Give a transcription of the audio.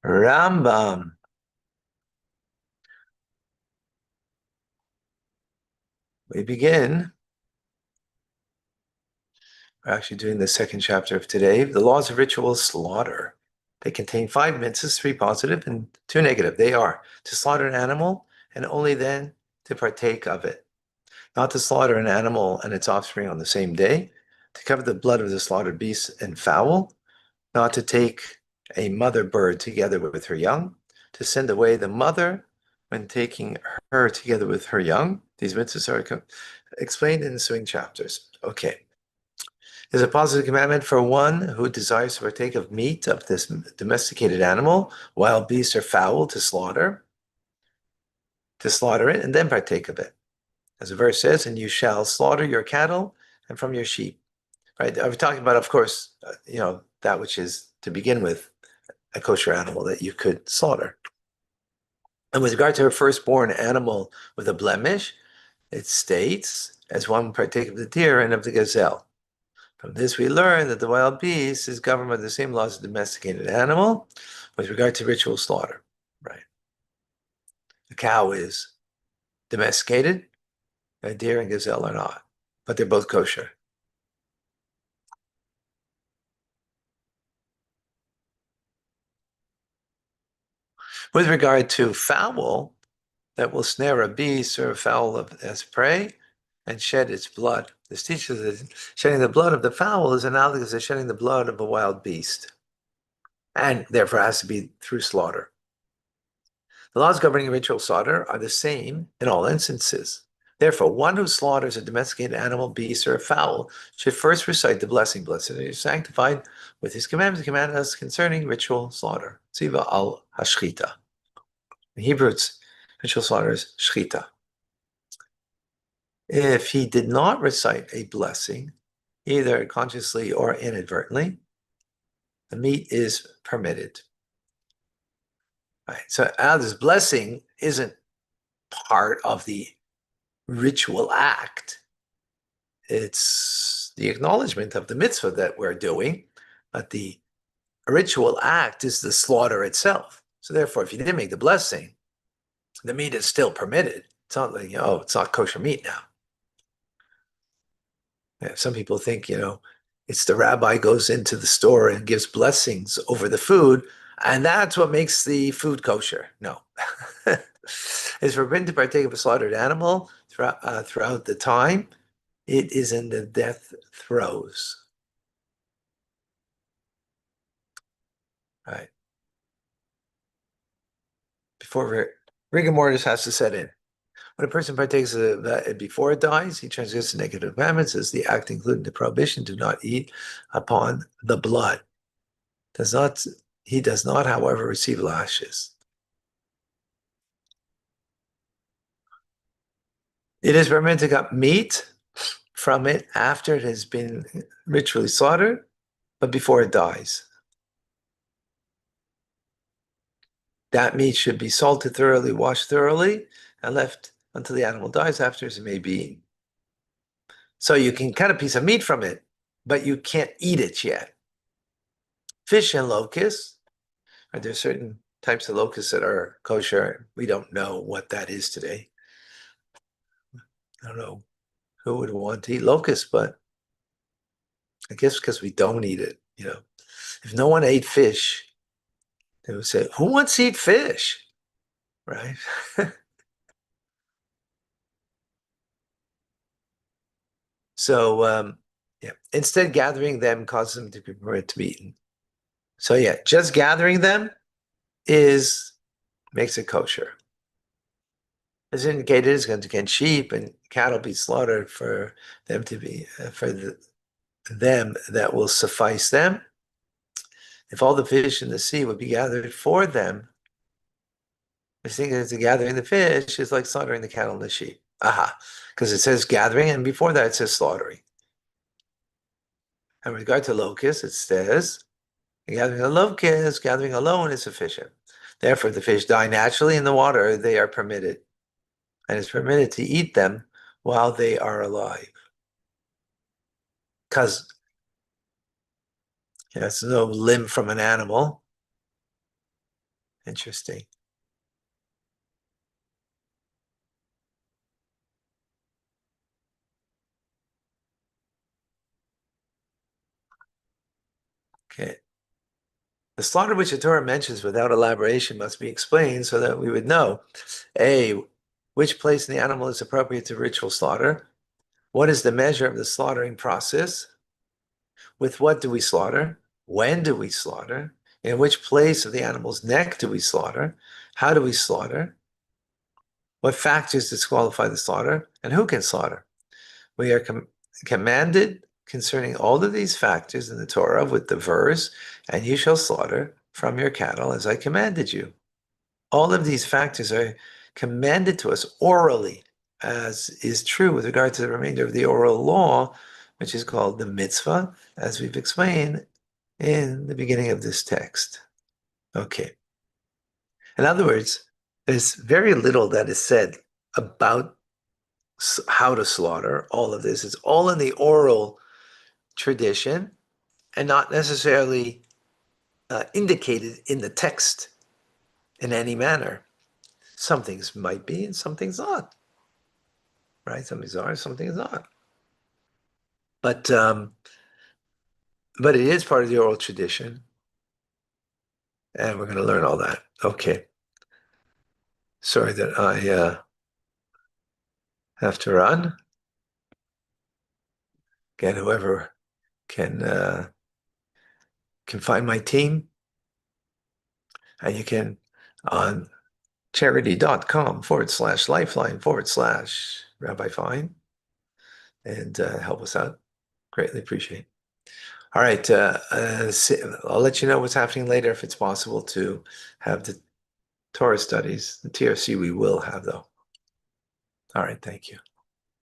Rambam. We begin. We're actually doing the second chapter of today. The laws of ritual slaughter. They contain 5 mitzvahs, 3 positive and 2 negative. They are to slaughter an animal and only then to partake of it. Not to slaughter an animal and its offspring on the same day. To cover the blood of the slaughtered beast and fowl. Not to take a mother bird together with her young. To send away the mother when taking her together with her young. These mitzvahs are explained in the ensuing chapters. Okay. Is a positive commandment for one who desires to partake of meat of this domesticated animal, wild beast or fowl, to slaughter it, and then partake of it. As the verse says, and you shall slaughter your cattle and from your sheep. Right? I'm talking about, of course, that which is, to begin with, a kosher animal that you could slaughter. And with regard to her firstborn animal with a blemish, it states, as one partake of the deer and of the gazelle. From this we learn that the wild beast is governed by the same laws as the domesticated animal with regard to ritual slaughter. Right. The cow is domesticated, a deer and gazelle are not, but they're both kosher. With regard to fowl, that will snare a beast or a fowl as prey and shed its blood. This teaches that shedding the blood of the fowl is analogous to shedding the blood of a wild beast, and therefore has to be through slaughter. The laws governing ritual slaughter are the same in all instances. Therefore, one who slaughters a domesticated animal, beast, or a fowl should first recite the blessing, blessed are you sanctified with his commandments, command us concerning ritual slaughter. Tziva al hashchita. In Hebrew, it's ritual slaughter is shchita. If he did not recite a blessing, either consciously or inadvertently, the meat is permitted. Right. So now this blessing isn't part of the ritual act. It's the acknowledgement of the mitzvah that we're doing, but the ritual act is the slaughter itself. So therefore, if you didn't make the blessing, the meat is still permitted. It's not like, it's not kosher meat now. Yeah, some people think, it's the rabbi goes into the store and gives blessings over the food, and that's what makes the food kosher. No. It's forbidden to partake of a slaughtered animal throughout the time it is in the death throes. Right. Before rigor mortis has to set in. When a person partakes of that before it dies, he transgresses the negative commandments, as the act including the prohibition to not eat upon the blood. He does not, however, receive lashes. It is permitted to cut meat from it after it has been ritually slaughtered, but before it dies. That meat should be salted thoroughly, washed thoroughly, and left until the animal dies. Afterwards, it may be eaten. So you can cut a piece of meat from it, but you can't eat it yet. Fish and locusts, are there certain types of locusts that are kosher? We don't know what that is today. I don't know who would want to eat locusts, but I guess because we don't eat it, If no one ate fish, they would say, who wants to eat fish? Right? So, instead gathering them causes them to be permitted to be eaten. So just gathering them makes it kosher. As indicated, it's going to get sheep and cattle be slaughtered for them to be, them that will suffice them. If all the fish in the sea would be gathered for them, I think that the gathering the fish is like slaughtering the cattle and the sheep. Aha, because it says gathering, and before that it says slaughtering. In regard to locusts, it says, gathering a locust, gathering alone is sufficient. Therefore, if the fish die naturally in the water, they are permitted, and it's permitted to eat them while they are alive. Because it's no limb from an animal. Interesting. Okay. The slaughter which the Torah mentions without elaboration must be explained so that we would know A, which place in the animal is appropriate to ritual slaughter? What is the measure of the slaughtering process? With what do we slaughter? When do we slaughter? In which place of the animal's neck do we slaughter? How do we slaughter? What factors disqualify the slaughter? And who can slaughter? We are commanded concerning all of these factors in the Torah with the verse, and you shall slaughter from your cattle as I commanded you. All of these factors are commanded to us orally, as is true with regard to the remainder of the oral law, which is called the mitzvah, as we've explained in the beginning of this text. Okay. In other words, there's very little that is said about how to slaughter. All of this is all in the oral tradition and not necessarily indicated in the text in any manner. Some things might be and some things not. Right? Some things are, some things not. But it is part of the oral tradition, and we're going to learn all that. Okay. Sorry that I have to run. Again, whoever can find my team, and you can on charity.com/lifeline/Rabbi Fine and help us out. Greatly appreciate it. All right. I'll let you know what's happening later if it's possible to have the Torah studies. The TRC we will have, though. All right. Thank you.